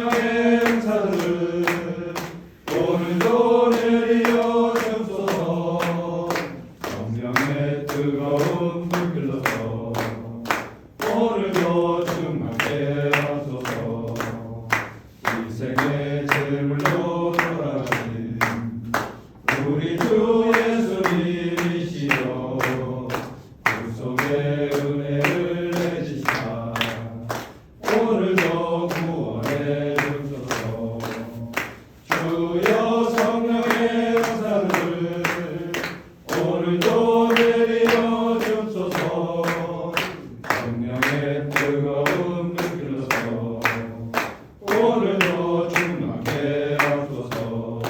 행사들 오늘도 내리어 주옵소서. 성령의 뜨거운 불 빌러서 오늘도 충만케 하소서. 인생의 제물로 돌아가신 우리 주 예수님이시여 구속의 은혜를 내주시사 오늘도 구원해 주소서. 주여 성령의 역사를 오늘도 내리어 주소서. 성령의 뜨거운 불 빌어서 오늘도 충만케 하소서.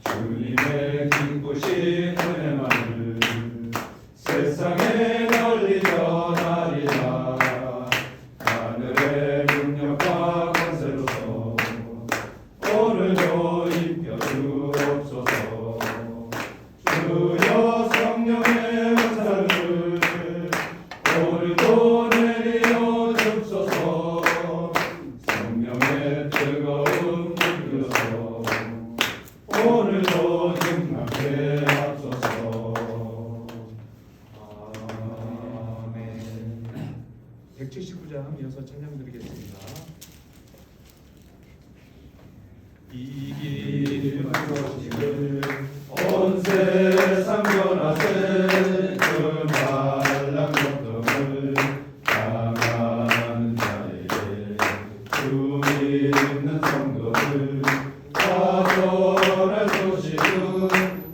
주님의 기쁘신 은혜만을 세상에 널리 전하리라. 하늘의 능력과 권세로서 오늘도 입혀 주옵소서. 주여 성령의 역사를 오늘도 내리어 주옵소서. 성령의 뜨거운 불 빌어서 오늘도 충만케 하소서. 아멘. 179장 이어서 찬양 드리겠습니다. 이길 것이를 온 세상 변화세 그 말랑 걱정을 당하는 자에게 주 믿는 성도들 다 전할 소식은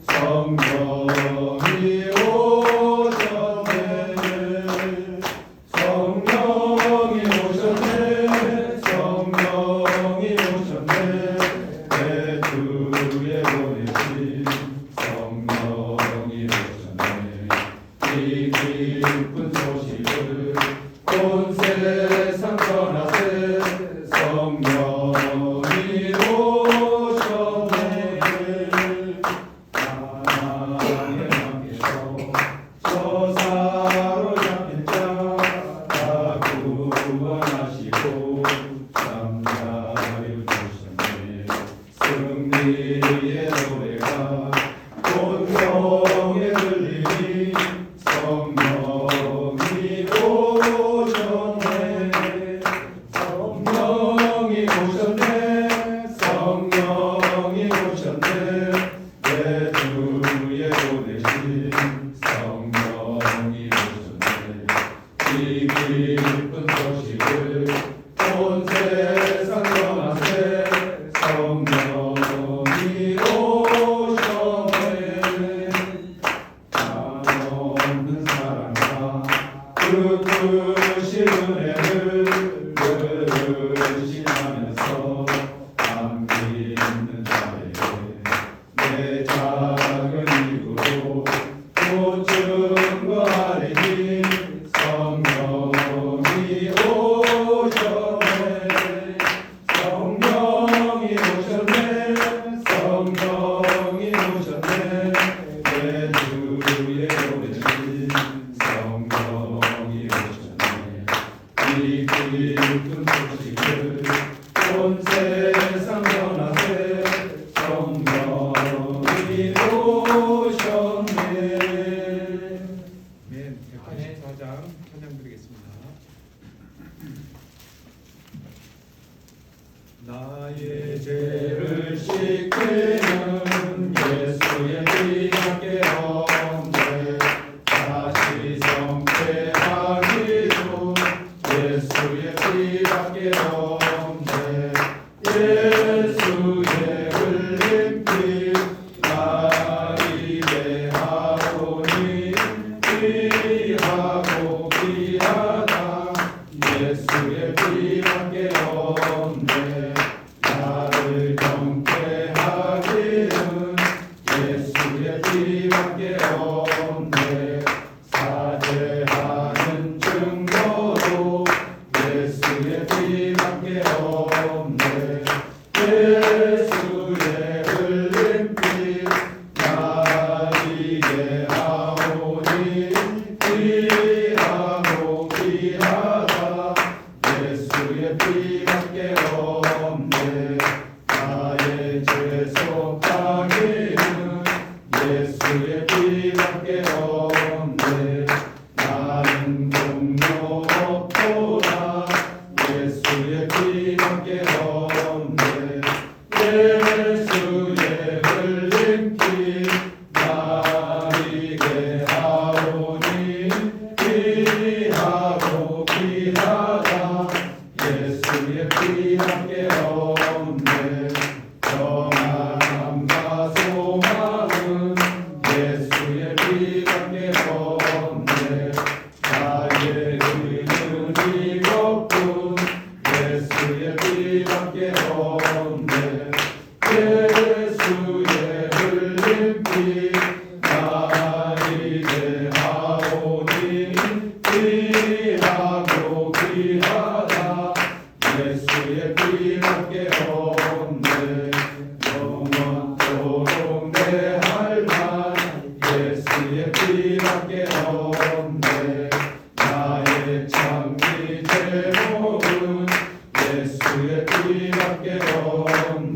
성령이 오셨네. 성령이 오셨네. 성령이 오셨네. 내 주에 보내신 성령이 오셨네. 이 기쁜 소식을 온 세상 전하세 성령이 오셨네. 하나님께서 저사로 잡힌 자 다 구원하시고 잠자유 주셨네. 승리의 노래가 본성에 들리니 성령이 오셨네. 성령이 오셨네. 성령이 오셨네. 내 주에 보내신 성령이 오셨네. 이 기쁜 소식을 온 세상 전하세 성령이 오셨네. 한없는 사랑과 그 크신 은혜를 늘으시면서 함께 있는 자에게 내 작은 입으로 또 증거하리니 성령이 오셨네. 성령이 오셨네. 성령이 오셨네. 내 주에 보내신 성령이 오셨네. 이 기쁜 소식을 온 세상 전하세 성령이 오셨네. 네, 184장 찬양 드리겠습니다. 나의 죄를 씻기는 예수의 피밖에 없네. 다시 성취하기도 예수의 피밖에 없네. 예수의 흘린 피 나 입에 하오니 귀하고 귀하다. 예수의 피밖에 없네. 나를 정죄하기는 예수의 피밖에 없네. 사죄하는 증거도 예수의 피밖에 없네. 예수의 흘린 피 나 입에 하오니 귀하고 귀하다. 예수의 피밖에 없네. 피밖에 없네. 예수의 흘린 피 나에게 하오니 귀하고 귀하다. 예수의 피밖에 없네. 평안함과 소망은 예수의 피밖에 없네. 나의 의는 이것뿐 예수의 피밖에 없네. 예수의 흘린 피 나에게 하오니 귀하고 귀하다. 예수의 피밖에 없네. 영원토록 내 할만 예수의 피밖에 없네. 나의 창기 제목은 예수의 피밖에 없네.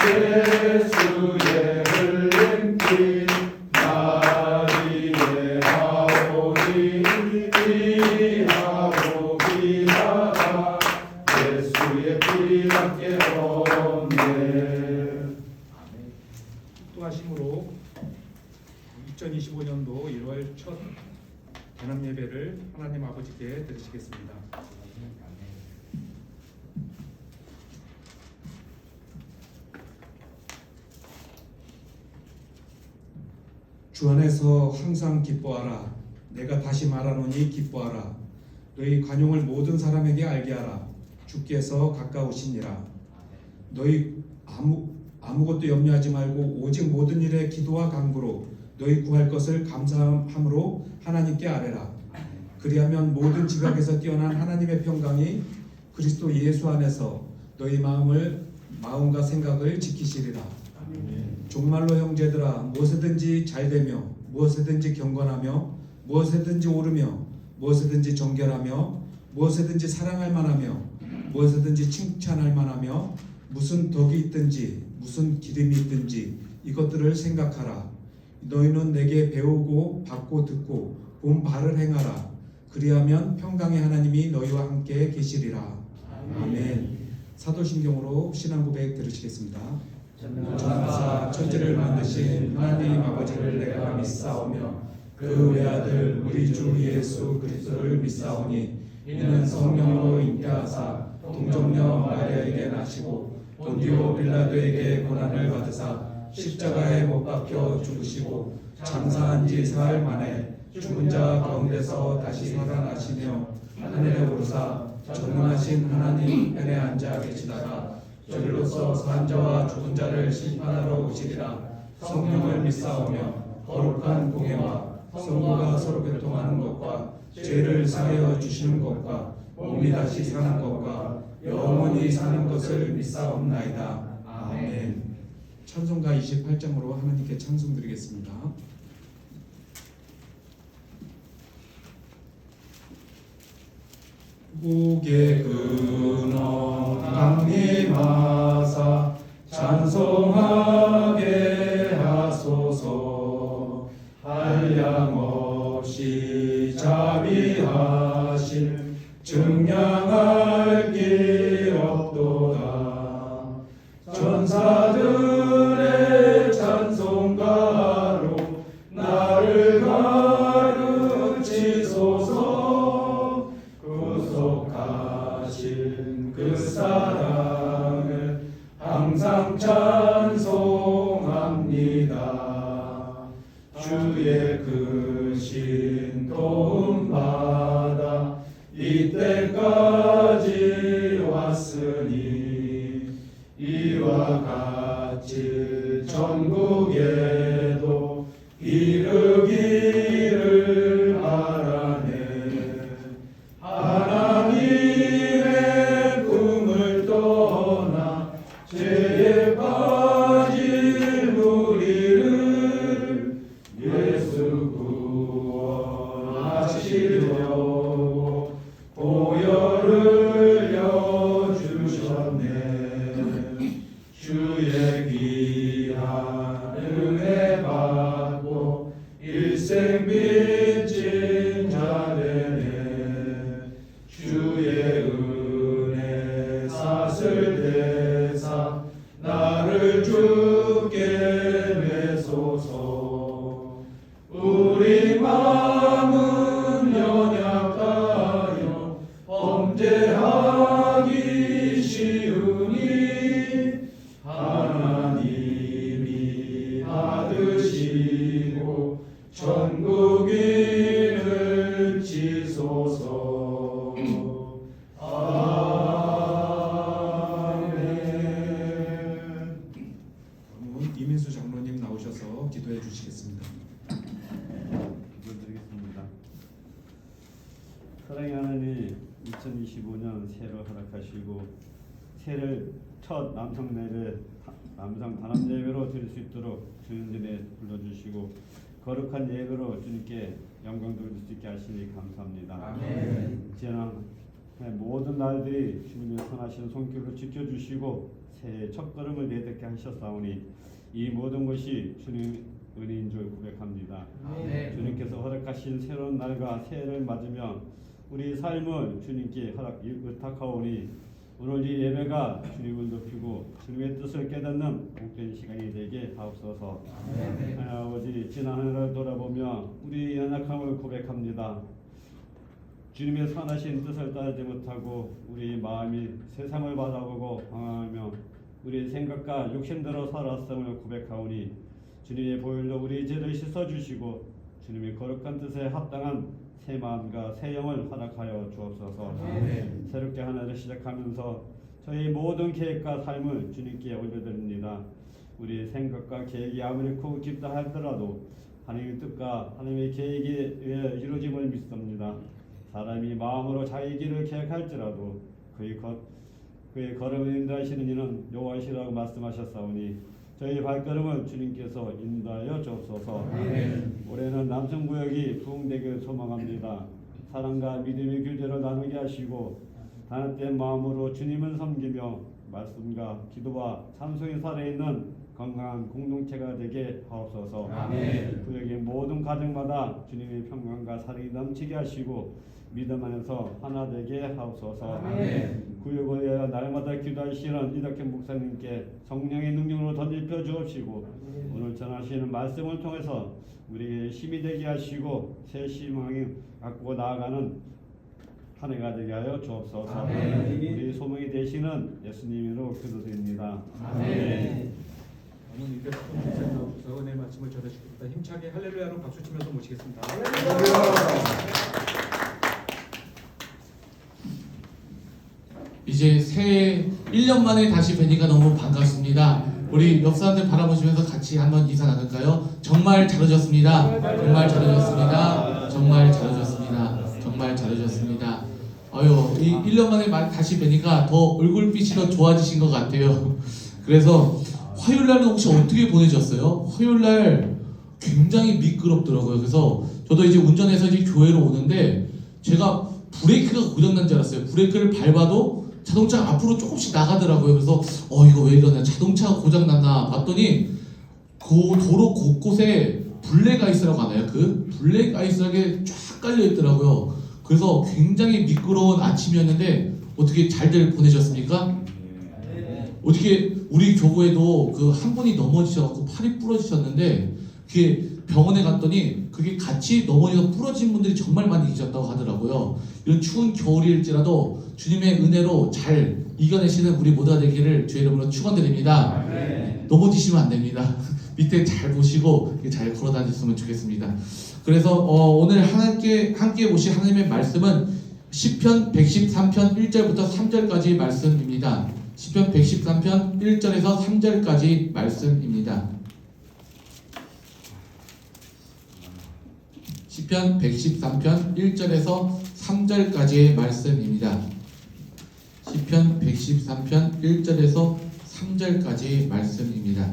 예수의 흘린 피 나에게 하오니 귀하고 귀하다. 예수의 피밖에 없네. 축도하심으로 2025년도 1월 첫 대남 예배를 하나님 아버지께 드리시겠습니다. 주 안에서 항상 기뻐하라. 내가 다시 말하노니 기뻐하라. 너희 관용을 모든 사람에게 알게 하라. 주께서 가까우시니라. 너희 아무것도 염려하지 말고 오직 모든 일에 기도와 간구로 너희 구할 것을 감사함으로 하나님께 아뢰라. 그리하면 모든 지각에서 뛰어난 하나님의 평강이 그리스도 예수 안에서 너희 마음과 생각을 지키시리라. 종말로 형제들아, 무엇이든지 잘되며 무엇이든지 경건하며 무엇이든지 오르며 무엇이든지 정결하며 무엇이든지 사랑할 만하며 무엇이든지 칭찬할 만하며 무슨 덕이 있든지 무슨 기름이 있든지 이것들을 생각하라. 너희는 내게 배우고 받고 듣고 본 바를 행하라. 그리하면 평강의 하나님이 너희와 함께 계시리라. 아멘. 사도신경으로 신앙 고백 들으시겠습니다. 전하사 천지를 만드신 하나님 아버지를 내가 믿사오며 그 외아들 우리 주 예수 그리스도를 믿사오니 이는 성령으로 잉태하사 동정녀 마리아에게 나시고 본디오 빌라도에게 고난을 받으사 십자가에 못 박혀 죽으시고 장사한 지 사흘 만에 죽은 자 가운데서 다시 살아나시며 하늘에 오르사 전능하신 하나님 편에 앉아 계시다가 저리로서 산 자와 죽은 자를 심판하러 오시리라. 성령을 믿사오며 거룩한 공예와 성도가 서로 교통하는 것과 죄를 사하여 주시는 것과 몸이 다시 사는 것과 영원히 사는 것을 믿사옵나이다. 아멘. 찬송가 28장으로 하나님께 찬송드리겠습니다. 고개 근원 강림하사 찬송하게 하소서. 한량없이 자비하심 증량할 길 없도다. 전사들의 찬송가로 나를 가르치소서. 구속하신 그 사랑을 항상 찬송합니다. 주의 크신 도움 받아 이때까지 왔으니 이와 같이 천국에도 이르기를 바라네. 하나님의 꿈을 떠나 죄에 빠진 우리를 예수 구원하시려고 보혈을 여주셨네. 주의 귀한 은혜 받고 낯을 대사 나를 주께 내소서. 우리 마음은 연약하여 범죄하기 쉬우니 하나님이 받으시고 천국인을 지소서. 아멘. 그러면 이민수 장로님 나오셔서 기도해 주시겠습니다. 기도드리겠습니다. 사랑의 하나님, 2025년 새로 허락하시고 새를 첫 남성 단합 예배로 드릴 수 있도록 주님들에 불러주시고 거룩한 예배로 주님께 영광 돌릴 수 있게 하시니 감사합니다. 지난 모든 날들이 주님의 선하신 손길로 지켜주시고 새해 첫걸음을 내딛게 하셨사오니 이 모든 것이 주님 은혜인 줄 고백합니다. 주님께서 허락하신 새로운 날과 새해를 맞으며 우리 삶을 주님께 의탁하오니 오늘 이 예배가 주님을 높이고 주님의 뜻을 깨닫는 복된 시간이 되게 하옵소서. 아버지, 지난 한 해를 돌아보며 우리 연약함을 고백합니다. 주님의 선하신 뜻을 따르지 못하고 우리 마음이 세상을 바라보고 방황하며 우리 생각과 욕심대로 살았음을 고백하오니 주님의 보혈로 우리 죄를 씻어주시고 주님의 거룩한 뜻에 합당한 새 마음과 새 영을 허락하여 주옵소서. 새롭게 한 해를 시작하면서 저희 모든 계획과 삶을 주님께 올려드립니다. 우리 생각과 계획이 아무리 크고 깊다 하더라도 하나님의 뜻과 하나님의 계획이 이루어짐을 믿습니다. 사람이 마음으로 자기 길을 계획할지라도 그의 걸음을 인도하시는 이는 여호와시라고 말씀하셨사오니 저희 발걸음을 주님께서 인도하여 주옵소서. 올해는 남성구역이 부흥되길 소망합니다. 사랑과 믿음의 교제로 나누게 하시고 단합된 마음으로 주님을 섬기며 말씀과 기도와 찬송이 살아있는 건강한 공동체가 되게 하옵소서. 구역의 모든 가정마다 주님의 평강과 사랑이 넘치게 하시고 믿음 안에서 하나 되게 하옵소서. 구역을 위하여 날마다 기도하시는 이덕현 목사님께 성령의 능력으로 덧입혀 주옵시고 오늘 전하시는 말씀을 통해서 우리에게 힘이 되게 하시고 새 희망을 갖고 나아가는 한 해가 되게 하여 주옵소서. 우리 소망이 되시는 예수님으로 기도드립니다. 오늘 이덕현 목사님으로부터 은혜 말씀을 전해주십니다. 힘차게 할렐루야로 박수 치면서 모시겠습니다. 이제 새해 1년 만에 다시 뵈니까 너무 반갑습니다. 우리 옆 사람들 바라보시면서 같이 한번 인사 나눌까요? 정말 잘해줬습니다. 정말 잘해줬습니다. 정말 잘해줬습니다. 정말 잘해줬습니다. 이 1년 만에 다시 뵈니까 더 얼굴빛이 더 좋아지신 것 같아요. 그래서 화요일날은 혹시 어떻게 보내셨어요? 화요일날 굉장히 미끄럽더라고요. 그래서 저도 이제 운전해서 이제 교회로 오는데 제가 브레이크가 고장난 줄 알았어요. 브레이크를 밟아도 자동차가 앞으로 조금씩 나가더라고요. 그래서 이거 왜 이러냐, 자동차가 고장났나 봤더니 그 도로 곳곳에 블랙 아이스라고 하나요? 그 블랙 아이스하게 쫙 깔려 있더라고요. 그래서 굉장히 미끄러운 아침이었는데 어떻게 잘들 보내셨습니까? 어떻게 우리 교구에도 그 한 분이 넘어지셔서 팔이 부러지셨는데 그게 병원에 갔더니 그게 같이 넘어져서 부러진 분들이 정말 많이 계셨다고 하더라고요. 이런 추운 겨울일지라도 주님의 은혜로 잘 이겨내시는 우리 모두가 되기를 주의 이름으로 축원드립니다. 넘어지시면 안 됩니다. 밑에 잘 보시고 잘 걸어 다녔으면 좋겠습니다. 그래서 오늘 함께 보실 하나님의 말씀은 시편 113편 1절부터 3절까지 말씀입니다. 시편 113편 1절에서 3절까지 말씀입니다. 시편 113편 1절에서 3절까지의 말씀입니다. 시편 113편 1절에서 3절까지 말씀입니다.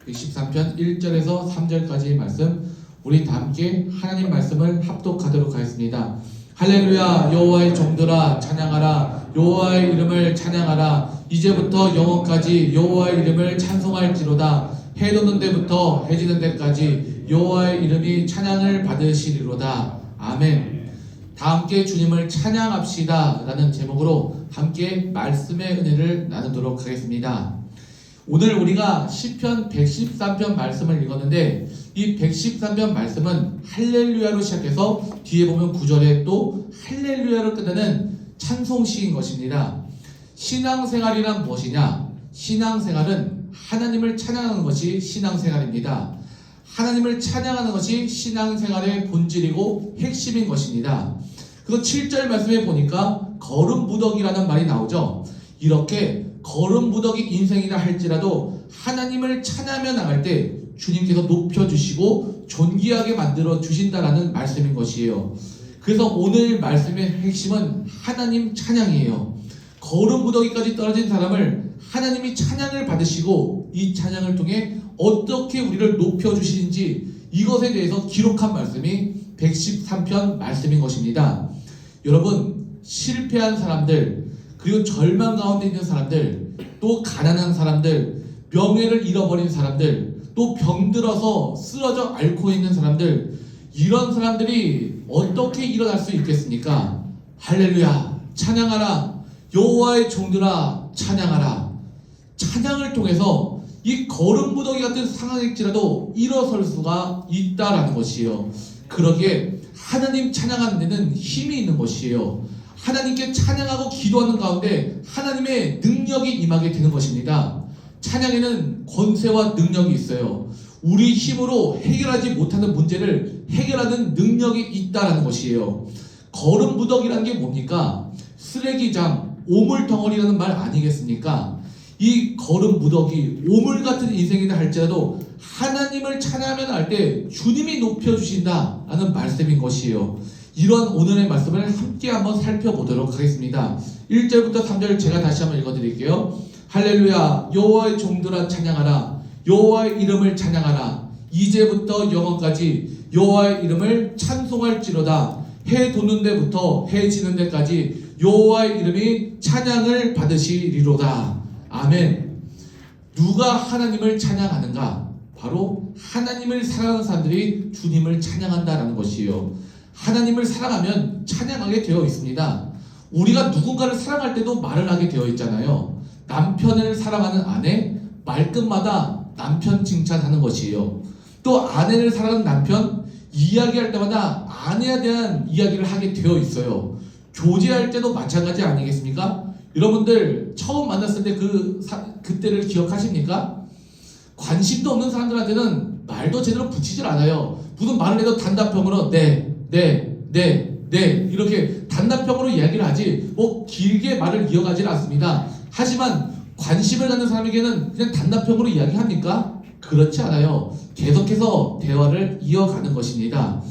(113편) 1절에서 3절까지의 말씀, 우리 다 함께 하나님 말씀을 합독하도록 하겠습니다. 할렐루야. 여호와의 종들아 찬양하라. 여호와의 이름을 찬양하라. 이제부터 영원까지 여호와의 이름을 찬송할지로다. 해 돋는 데부터 해 지는 데까지 여호와의 이름이 찬양을 받으시리로다. 아멘. 다 함께 주님을 찬양합시다 라는 제목으로 함께 말씀의 은혜를 나누도록 하겠습니다. 오늘 우리가 시편 113편 말씀을 읽었는데 이 113편 말씀은 할렐루야로 시작해서 뒤에 보면 9절에 또 할렐루야로 끝나는 찬송시인 것입니다. 신앙생활이란 무엇이냐? 신앙생활은 하나님을 찬양하는 것이 신앙생활입니다. 하나님을 찬양하는 것이 신앙생활의 본질이고 핵심인 것입니다. 그래서 7절 말씀에 보니까 걸음무더기라는 말이 나오죠. 이렇게 걸음무더기 인생이라 할지라도 하나님을 찬양하며 나갈 때 주님께서 높여주시고 존귀하게 만들어 주신다라는 말씀인 것이에요. 그래서 오늘 말씀의 핵심은 하나님 찬양이에요. 걸음무더기까지 떨어진 사람을 하나님이 찬양을 받으시고 이 찬양을 통해 어떻게 우리를 높여주시는지 이것에 대해서 기록한 말씀이 113편 말씀인 것입니다. 여러분, 실패한 사람들, 그리고 절망 가운데 있는 사람들, 또 가난한 사람들, 명예를 잃어버린 사람들, 또 병들어서 쓰러져 앓고 있는 사람들, 이런 사람들이 어떻게 일어날 수 있겠습니까? 할렐루야, 찬양하라, 여호와의 종들아 찬양하라. 찬양을 통해서 이 걸음무더기 같은 상황일지라도 일어설 수가 있다라는 것이에요. 그러기에 하나님 찬양하는 데는 힘이 있는 것이에요. 하나님께 찬양하고 기도하는 가운데 하나님의 능력이 임하게 되는 것입니다. 찬양에는 권세와 능력이 있어요. 우리 힘으로 해결하지 못하는 문제를 해결하는 능력이 있다라는 것이에요. 걸음무더기라는 게 뭡니까? 쓰레기장, 오물덩어리라는 말 아니겠습니까? 이 걸음무더기, 오물 같은 인생이라 할지라도 하나님을 찬양하면 할 때 주님이 높여주신다라는 말씀인 것이에요. 이런 오늘의 말씀을 함께 한번 살펴보도록 하겠습니다. 1절부터 3절 제가 다시 한번 읽어드릴게요. 할렐루야, 여호와의 종들아 찬양하라. 여호와의 이름을 찬양하라. 이제부터 영원까지 여호와의 이름을 찬송할지로다. 해 돋는 데부터 해 지는 데까지 여호와의 이름이 찬양을 받으시리로다. 아멘. 누가 하나님을 찬양하는가? 바로 하나님을 사랑하는 사람들이 주님을 찬양한다라는 것이에요. 하나님을 사랑하면 찬양하게 되어 있습니다. 우리가 누군가를 사랑할 때도 말을 하게 되어 있잖아요. 남편을 사랑하는 아내, 말끝마다 남편 칭찬하는 것이에요. 또 아내를 사랑하는 남편, 이야기할 때마다 아내에 대한 이야기를 하게 되어 있어요. 교제할 때도 마찬가지 아니겠습니까? 여러분들 처음 만났을 때 그때를 기억하십니까? 관심도 없는 사람들한테는 말도 제대로 붙이질 않아요. 무슨 말을 해도 단답형으로 네 이렇게 단답형으로 이야기를 하지 뭐 길게 말을 이어가질 않습니다. 하지만 관심을 갖는 사람에게는 그냥 단답형으로 이야기합니까? 그렇지 않아요. 계속해서 대화를 이어가는 것입니다.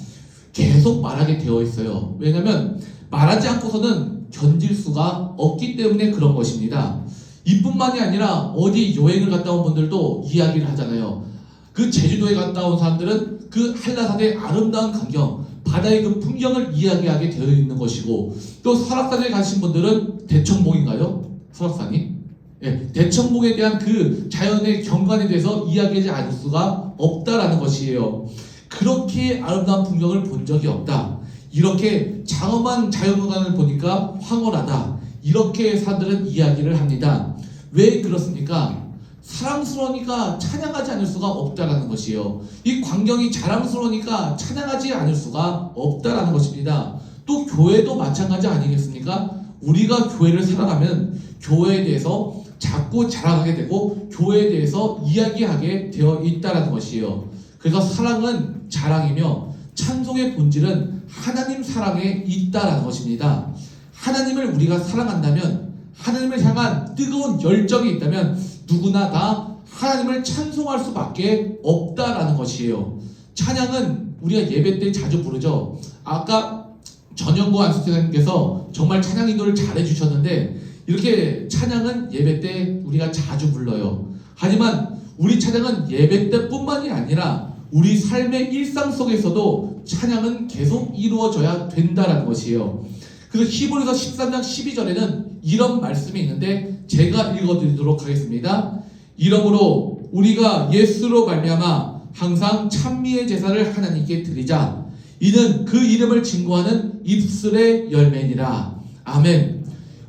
계속 말하게 되어 있어요. 왜냐하면 말하지 않고서는 견딜 수가 없기 때문에 그런 것입니다. 이뿐만이 아니라 어디 여행을 갔다 온 분들도 이야기를 하잖아요. 그 제주도에 갔다 온 사람들은 그 한라산의 아름다운 광경, 바다의 그 풍경을 이야기하게 되어 있는 것이고, 또 설악산에 가신 분들은 대청봉인가요? 설악산이? 예, 대청봉에 대한 그 자연의 경관에 대해서 이야기하지 않을 수가 없다라는 것이에요. 그렇게 아름다운 풍경을 본 적이 없다. 이렇게 장엄한 자연경관을 보니까 황홀하다. 이렇게 사람들은 이야기를 합니다. 왜 그렇습니까? 사랑스러우니까 찬양하지 않을 수가 없다라는 것이에요. 이 광경이 자랑스러우니까 찬양하지 않을 수가 없다라는 것입니다. 또 교회도 마찬가지 아니겠습니까? 우리가 교회를 사랑하면 교회에 대해서 자꾸 자랑하게 되고 교회에 대해서 이야기하게 되어 있다라는 것이에요. 그래서 사랑은 자랑이며 찬송의 본질은 하나님 사랑에 있다라는 것입니다. 하나님을 우리가 사랑한다면, 하나님을 향한 뜨거운 열정이 있다면 누구나 다 하나님을 찬송할 수밖에 없다라는 것이에요. 찬양은 우리가 예배 때 자주 부르죠. 아까 전영구 안수생님께서 정말 찬양 인도를 잘해 주셨는데, 이렇게 찬양은 예배 때 우리가 자주 불러요. 하지만 우리 찬양은 예배 때뿐만이 아니라 우리 삶의 일상 속에서도 찬양은 계속 이루어져야 된다는 것이에요. 그래서 히브리서 13장 12절에는 이런 말씀이 있는데 제가 읽어드리도록 하겠습니다. 이러므로 우리가 예수로 말미암아 항상 찬미의 제사를 하나님께 드리자. 이는 그 이름을 증거하는 입술의 열매니라. 아멘.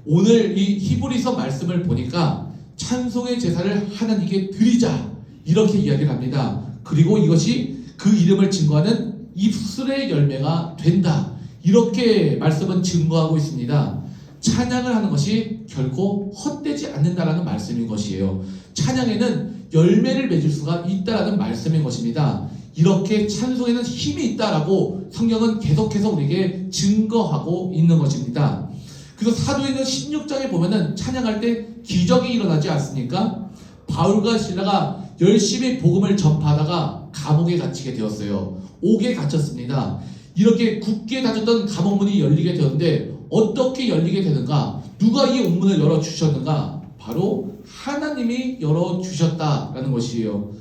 오늘 이 히브리서 말씀을 보니까 찬송의 제사를 하나님께 드리자 이렇게 이야기를 합니다. 그리고 이것이 그 이름을 증거하는 입술의 열매가 된다. 이렇게 말씀은 증거하고 있습니다. 찬양을 하는 것이 결코 헛되지 않는다라는 말씀인 것이에요. 찬양에는 열매를 맺을 수가 있다라는 말씀인 것입니다. 이렇게 찬송에는 힘이 있다라고 성경은 계속해서 우리에게 증거하고 있는 것입니다. 그래서 사도행전 16장에 보면은 찬양할 때 기적이 일어나지 않습니까? 바울과 실라가 열심히 복음을 전파하다가 감옥에 갇히게 되었어요. 옥에 갇혔습니다. 이렇게 굳게 닫혔던 감옥문이 열리게 되었는데 어떻게 열리게 되는가? 누가 이 옥문을 열어주셨는가? 바로 하나님이 열어주셨다라는 것이에요.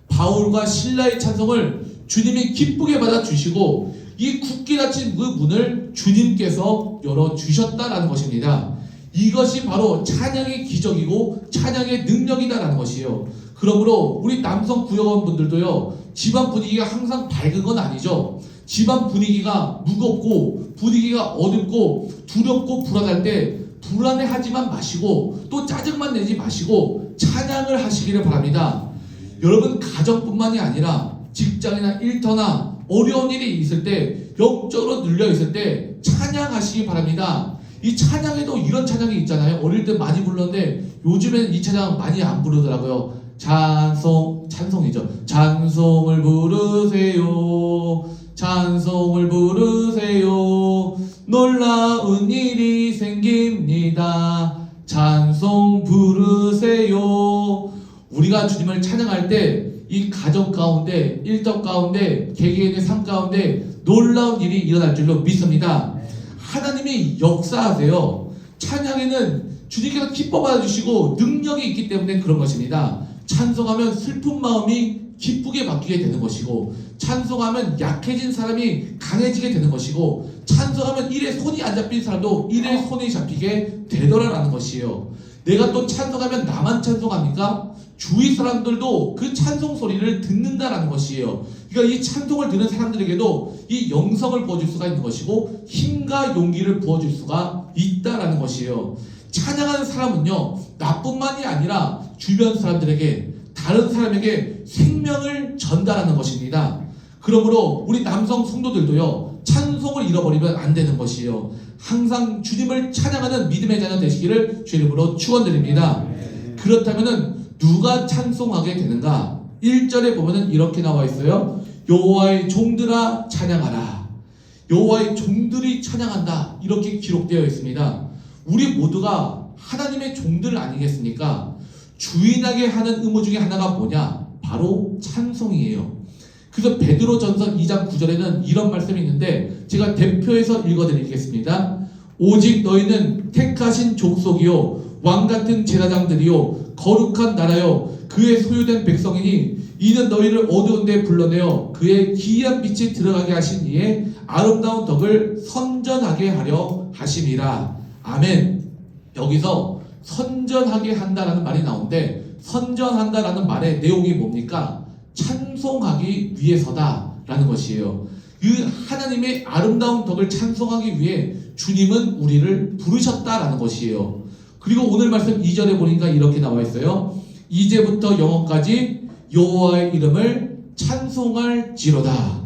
바울과 실라의 찬송을 주님이 기쁘게 받아주시고 이 굳게 닫힌 그 문을 주님께서 열어주셨다라는 것입니다. 이것이 바로 찬양의 기적이고 찬양의 능력이다라는 것이에요. 그러므로 우리 남성 구역원분들도요, 집안 분위기가 항상 밝은 건 아니죠. 집안 분위기가 무겁고 분위기가 어둡고 두렵고 불안할 때 불안해하지만 마시고 또 짜증만 내지 마시고 찬양을 하시기를 바랍니다. 여러분 가정뿐만이 아니라 직장이나 일터나 어려운 일이 있을 때 영적으로 눌려 있을 때 찬양하시기 바랍니다. 이 찬양에도 이런 찬양이 있잖아요. 어릴 때 많이 불렀는데 요즘에는 이 찬양 많이 안 부르더라고요. 찬송이죠. 찬송을 부르세요. 찬송을 부르세요. 놀라운 일이 생깁니다. 찬송 부르세요. 우리가 주님을 찬양할 때 이 가정 가운데, 일터 가운데, 개개인의 삶 가운데 놀라운 일이 일어날 줄로 믿습니다. 하나님이 역사하세요. 찬양에는 주님께서 기뻐 받아주시고 능력이 있기 때문에 그런 것입니다. 찬송하면 슬픈 마음이 기쁘게 바뀌게 되는 것이고, 찬송하면 약해진 사람이 강해지게 되는 것이고, 찬송하면 일에 손이 안 잡힌 사람도 일에 손이 잡히게 되더라라는 것이에요. 내가 또 찬송하면 나만 찬송합니까? 주위 사람들도 그 찬송 소리를 듣는다라는 것이에요. 그러니까 이 찬송을 듣는 사람들에게도 이 영성을 부어줄 수가 있는 것이고 힘과 용기를 부어줄 수가 있다라는 것이에요. 찬양하는 사람은요, 나뿐만이 아니라 주변 사람들에게, 다른 사람에게 생명을 전달하는 것입니다. 그러므로 우리 남성 성도들도요, 찬송을 잃어버리면 안 되는 것이에요. 항상 주님을 찬양하는 믿음의 자녀 되시기를 주 이름으로 축원드립니다. 그렇다면은 누가 찬송하게 되는가? 1절에 보면은 이렇게 나와 있어요. 여호와의 종들아 찬양하라. 여호와의 종들이 찬양한다. 이렇게 기록되어 있습니다. 우리 모두가 하나님의 종들 아니겠습니까? 주인에게 하는 의무 중에 하나가 뭐냐? 바로 찬송이에요. 그래서 베드로전서 2장 9절에는 이런 말씀이 있는데 제가 대표해서 읽어드리겠습니다. 오직 너희는 택하신 족속이요 왕같은 제사장들이요 거룩한 나라요 그의 소유된 백성이니 이는 너희를 어두운 데 불러내어 그의 기이한 빛이 들어가게 하신 이의 아름다운 덕을 선전하게 하려 하심이라. 아멘. 여기서 선전하게 한다라는 말이 나오는데 선전한다라는 말의 내용이 뭡니까? 찬송하기 위해서다라는 것이에요. 그 하나님의 아름다운 덕을 찬송하기 위해 주님은 우리를 부르셨다라는 것이에요. 그리고 오늘 말씀 2절에 보니까 이렇게 나와 있어요. 이제부터 영원까지 여호와의 이름을 찬송할지로다.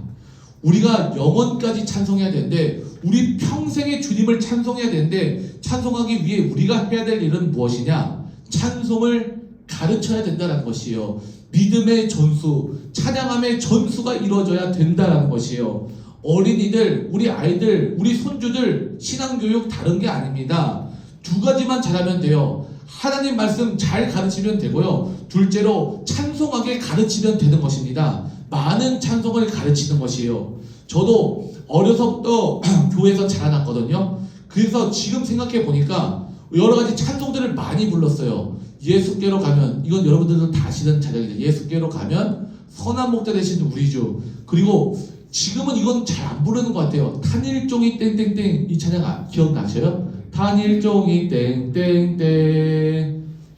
우리가 영원까지 찬송해야 되는데 우리 평생에 주님을 찬송해야 되는데 찬송하기 위해 우리가 해야 될 일은 무엇이냐? 찬송을 가르쳐야 된다는 것이에요. 믿음의 전수, 찬양함의 전수가 이루어져야 된다는 것이에요. 어린이들, 우리 아이들, 우리 손주들 신앙교육 다른 게 아닙니다. 두 가지만 잘하면 돼요. 하나님 말씀 잘 가르치면 되고요. 둘째로 찬송하게 가르치면 되는 것입니다. 많은 찬송을 가르치는 것이에요. 저도 어려서부터 교회에서 자라났거든요. 그래서 지금 생각해 보니까 여러 가지 찬송들을 많이 불렀어요. 예수께로 가면, 이건 여러분들도 다 아시는 찬양이죠. 예수께로 가면 선한 목자 되신 우리 주. 그리고 지금은 이건 잘 안 부르는 것 같아요. 탄일종이 땡땡땡 이 찬양 기억나셔요? 탄일종이 땡땡땡.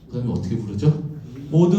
그 다음에 어떻게 부르죠? 모두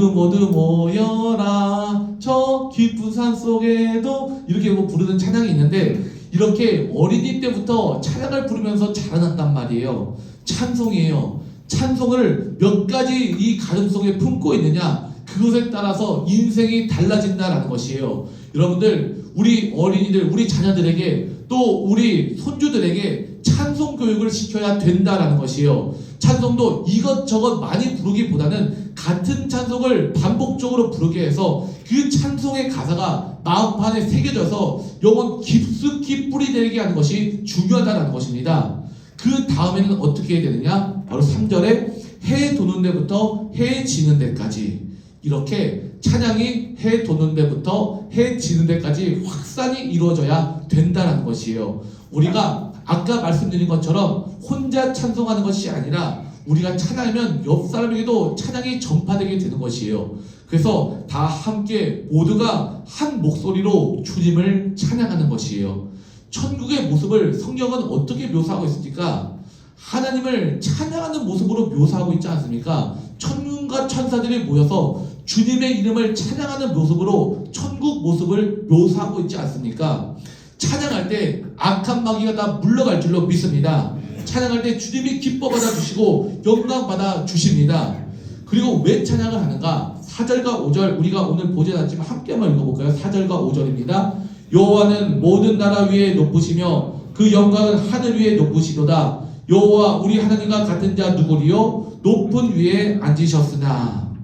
모여라 저 깊은 산 속에도 이렇게 뭐 부르는 찬양이 있는데 이렇게 어린이 때부터 찬양을 부르면서 자라났단 말이에요. 찬송이에요. 찬송을 몇 가지 이 가정 속에 품고 있느냐, 그것에 따라서 인생이 달라진다라는 것이에요. 여러분들, 우리 어린이들, 우리 자녀들에게 또 우리 손주들에게 찬송 교육을 시켜야 된다라는 것이에요. 찬송도 이것저것 많이 부르기보다는 같은 찬송을 반복적으로 부르게 해서 그 찬송의 가사가 마음판에 새겨져서 영혼 깊숙이 뿌리내리게 하는 것이 중요하다는 것입니다. 그 다음에는 어떻게 해야 되느냐? 바로 3절에 해 도는 데부터 해 지는 데까지, 이렇게 찬양이 해 도는 데부터 해 지는 데까지 확산이 이루어져야 된다는 것이에요. 우리가 아까 말씀드린 것처럼 혼자 찬송하는 것이 아니라 우리가 찬양하면 옆 사람에게도 찬양이 전파되게 되는 것이에요. 그래서 다 함께 모두가 한 목소리로 주님을 찬양하는 것이에요. 천국의 모습을 성경은 어떻게 묘사하고 있습니까? 하나님을 찬양하는 모습으로 묘사하고 있지 않습니까? 천군과 천사들이 모여서 주님의 이름을 찬양하는 모습으로 천국 모습을 묘사하고 있지 않습니까? 찬양할 때 악한 마귀가 다 물러갈 줄로 믿습니다. 찬양할 때 주님이 기뻐 받아 주시고 영광 받아 주십니다. 그리고 왜 찬양을 하는가? 4절과 5절 우리가 오늘 보지 않았지만 함께 한번 읽어볼까요? 4절과 5절입니다. 여호와는 모든 나라 위에 높으시며 그 영광은 하늘 위에 높으시도다. 여호와 우리 하나님과 같은 자 누구리요? 높은 위에 앉으셨으나.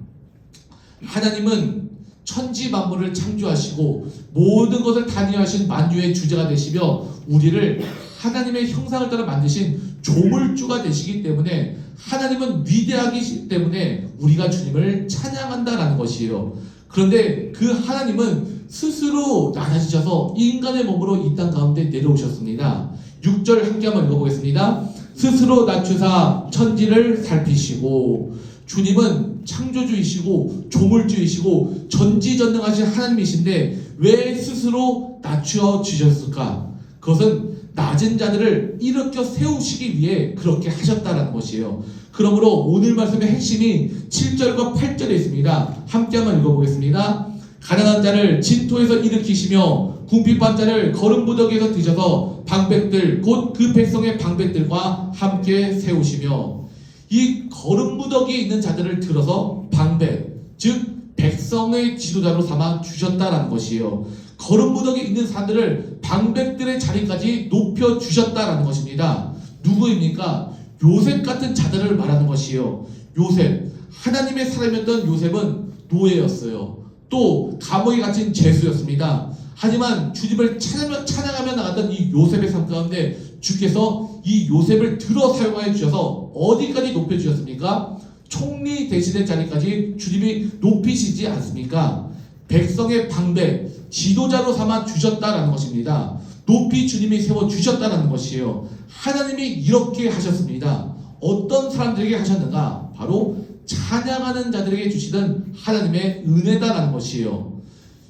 하나님은 천지 만물을 창조하시고 모든 것을 단위하신 만유의 주제가 되시며 우리를 하나님의 형상을 따라 만드신 조물주가 되시기 때문에 하나님은 위대하기 때문에 우리가 주님을 찬양한다라는 것이에요. 그런데 그 하나님은 스스로 낮아지셔서 인간의 몸으로 이 땅 가운데 내려오셨습니다. 6절 함께 한번 읽어보겠습니다. 스스로 낮추사 천지를 살피시고, 주님은 창조주이시고 조물주이시고 전지전능하신 하나님이신데 왜 스스로 낮추어 주셨을까? 그것은 낮은 자들을 일으켜 세우시기 위해 그렇게 하셨다는 것이에요. 그러므로 오늘 말씀의 핵심이 7절과 8절에 있습니다. 함께 한번 읽어보겠습니다. 가난한 자를 진토에서 일으키시며 궁핍한 자를 거름부덕에서 드셔서 방백들 곧 그 백성의 방백들과 함께 세우시며, 이 거름무더기에 있는 자들을 들어서 방백, 즉 백성의 지도자로 삼아 주셨다라는 것이에요. 거름무더기에 있는 사람들을 방백들의 자리까지 높여 주셨다라는 것입니다. 누구입니까? 요셉 같은 자들을 말하는 것이에요. 요셉, 하나님의 사람이었던 요셉은 노예였어요. 또 감옥에 갇힌 죄수였습니다. 하지만 주님을 찬양하며 나갔던 이 요셉의 삶 가운데 주께서 이 요셉을 들어 사용하여 주셔서 어디까지 높여주셨습니까? 총리 대신의 자리까지 주님이 높이시지 않습니까? 백성의 방백, 지도자로 삼아 주셨다라는 것입니다. 높이 주님이 세워주셨다는 것이에요. 하나님이 이렇게 하셨습니다. 어떤 사람들에게 하셨는가? 바로 찬양하는 자들에게 주시던 하나님의 은혜다라는 것이에요.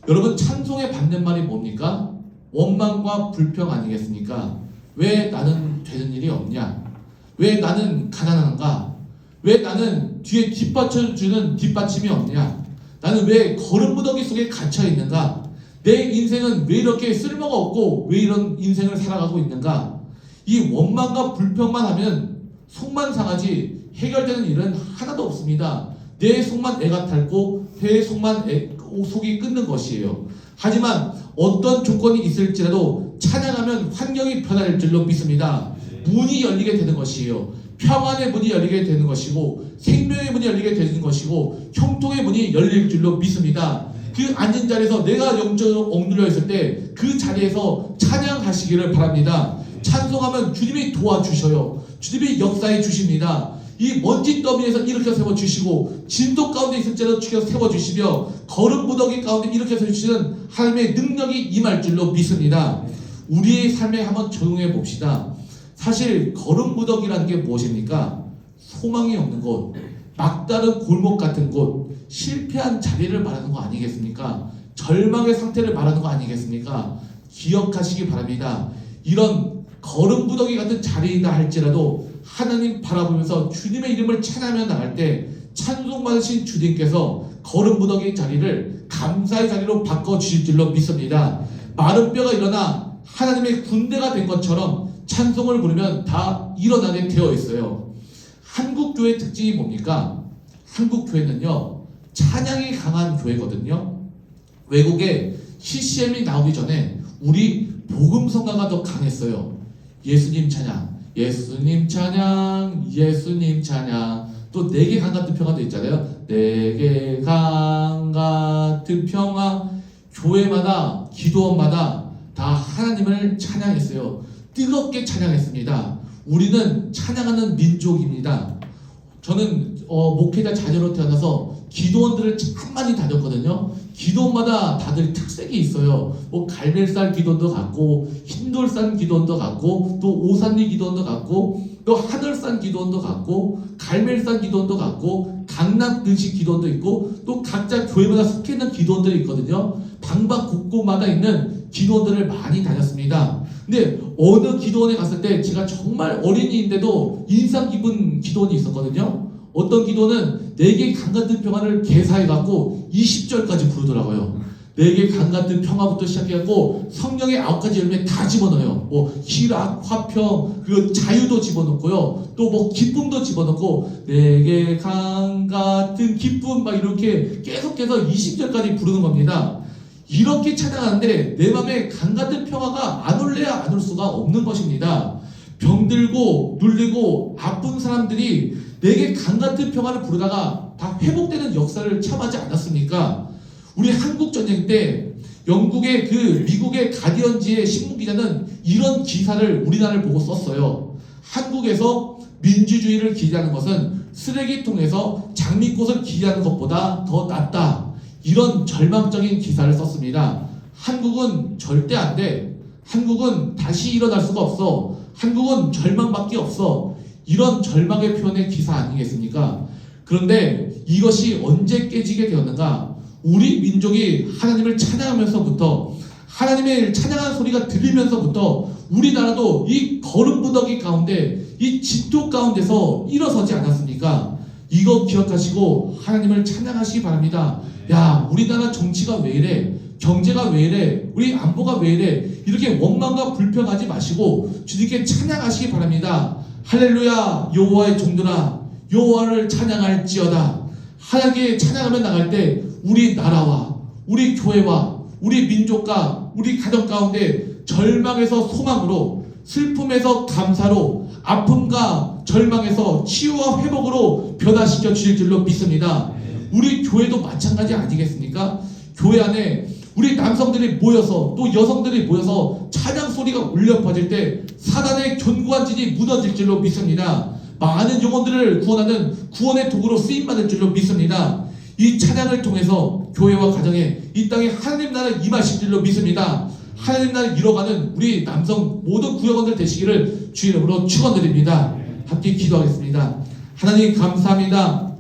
여러분, 찬송의 반대말이 뭡니까? 원망과 불평 아니겠습니까? 왜 나는 되는 일이 없냐? 왜 나는 가난한가? 왜 나는 뒤에 뒷받쳐주는 뒷받침이 없냐? 나는 왜 거름무더기 속에 갇혀 있는가? 내 인생은 왜 이렇게 쓸모가 없고 왜 이런 인생을 살아가고 있는가? 이 원망과 불평만 하면 속만 상하지 해결되는 일은 하나도 없습니다. 내 속만 애가 탈고 내 속만 속이 끊는 것이에요. 하지만 어떤 조건이 있을지라도 찬양하면 환경이 변할 줄로 믿습니다. 문이 열리게 되는 것이에요. 평안의 문이 열리게 되는 것이고 생명의 문이 열리게 되는 것이고 형통의 문이 열릴 줄로 믿습니다. 그 앉은 자리에서 내가 영적으로 억눌려 있을 때 그 자리에서 찬양하시기를 바랍니다. 찬송하면 주님이 도와주셔요. 주님이 역사해 주십니다. 이 먼지 더미에서 일으켜 세워주시고 진도 가운데 있을지라도 주께서 세워주시며 거름무더기 가운데 일으켜 세워주시는 하나님의 능력이 임할 줄로 믿습니다. 우리의 삶에 한번 적용해 봅시다. 사실 거름무더기라는 게 무엇입니까? 소망이 없는 곳, 막다른 골목 같은 곳, 실패한 자리를 말하는 거 아니겠습니까? 절망의 상태를 말하는 거 아니겠습니까? 기억하시기 바랍니다. 이런 거름무더기 같은 자리이다 할지라도 하나님 바라보면서 주님의 이름을 찬양하며 나갈 때 찬송받으신 주님께서 거름무더기 자리를 감사의 자리로 바꿔주실 줄로 믿습니다. 마른 뼈가 일어나 하나님의 군대가 된 것처럼 찬송을 부르면 다 일어나게 되어 있어요. 한국교회 특징이 뭡니까? 한국교회는요, 찬양이 강한 교회거든요. 외국에 CCM이 나오기 전에 우리 복음성가가 더 강했어요. 예수님 찬양, 예수님 찬양, 예수님 찬양. 또 내게 강 같은 평화도 있잖아요. 내게 강 같은 평화. 교회마다 기도원마다 다 하나님을 찬양했어요. 뜨겁게 찬양했습니다. 우리는 찬양하는 민족입니다. 저는 목회자 자녀로 태어나서 기도원들을 참 많이 다녔거든요. 기도원마다 다들 특색이 있어요. 뭐 갈멜살 기도원도 같고, 흰돌산 기도원도 같고, 또 오산리 기도원도 같고, 또 하늘산 기도원도 같고, 갈멜산 기도원도 같고, 강남 근식 기도원도 있고, 또 각자 교회마다 속해 있는 기도원들이 있거든요. 방방곡곡마다 있는 기도원들을 많이 다녔습니다. 근데 어느 기도원에 갔을 때 제가 정말 어린이인데도 인상 깊은 기도원이 있었거든요. 어떤 기도는 내게 강 같은 평화를 개사해갖고 20절까지 부르더라고요. 내게 강 같은 평화부터 시작해갖고 성령의 9가지 열매 다 집어넣어요. 뭐 희락, 화평, 그리고 자유도 집어넣고요. 또 뭐 기쁨도 집어넣고 내게 강 같은 기쁨 막 이렇게 계속해서 20절까지 부르는 겁니다. 이렇게 찬양하는데 내 맘에 강 같은 평화가 안 올래야 안 올 수가 없는 것입니다. 병들고 눌리고 아픈 사람들이 내게 강 같은 평화를 부르다가 다 회복되는 역사를 참하지 않았습니까? 우리 한국 전쟁 때 영국의 미국의 가디언지의 신문 기자는 이런 기사를 우리나라를 보고 썼어요. 한국에서 민주주의를 기대하는 것은 쓰레기통에서 장미꽃을 기대하는 것보다 더 낫다. 이런 절망적인 기사를 썼습니다. 한국은 절대 안 돼. 한국은 다시 일어날 수가 없어. 한국은 절망밖에 없어. 이런 절망의 표현의 기사 아니겠습니까? 그런데 이것이 언제 깨지게 되었는가? 우리 민족이 하나님을 찬양하면서부터, 하나님의 찬양하는 소리가 들리면서부터 우리나라도 이 거름무더기 가운데, 이 진토 가운데서 일어서지 않았습니까? 이거 기억하시고 하나님을 찬양하시기 바랍니다. 야, 우리나라 정치가 왜 이래? 경제가 왜 이래? 우리 안보가 왜 이래? 이렇게 원망과 불평하지 마시고 주님께 찬양하시기 바랍니다. 할렐루야, 여호와의 종들아, 여호와를 찬양할지어다. 하나님께 찬양하며 나갈 때 우리 나라와 우리 교회와 우리 민족과 우리 가정 가운데 절망에서 소망으로, 슬픔에서 감사로, 아픔과 절망에서 치유와 회복으로 변화시켜 주실 줄로 믿습니다. 우리 교회도 마찬가지 아니겠습니까? 교회 안에 우리 남성들이 모여서 또 여성들이 모여서 찬양 소리가 울려 퍼질 때 사단의 견고한 진이 무너질 줄로 믿습니다. 많은 영혼들을 구원하는 구원의 도구로 쓰임받을 줄로 믿습니다. 이 찬양을 통해서 교회와 가정에 이 땅에 하나님 나라 임하실 줄로 믿습니다. 하나님 나라 이뤄가는 우리 남성 모든 구역원들 되시기를 주의 이름으로 축원드립니다. 함께 기도하겠습니다. 하나님 감사합니다.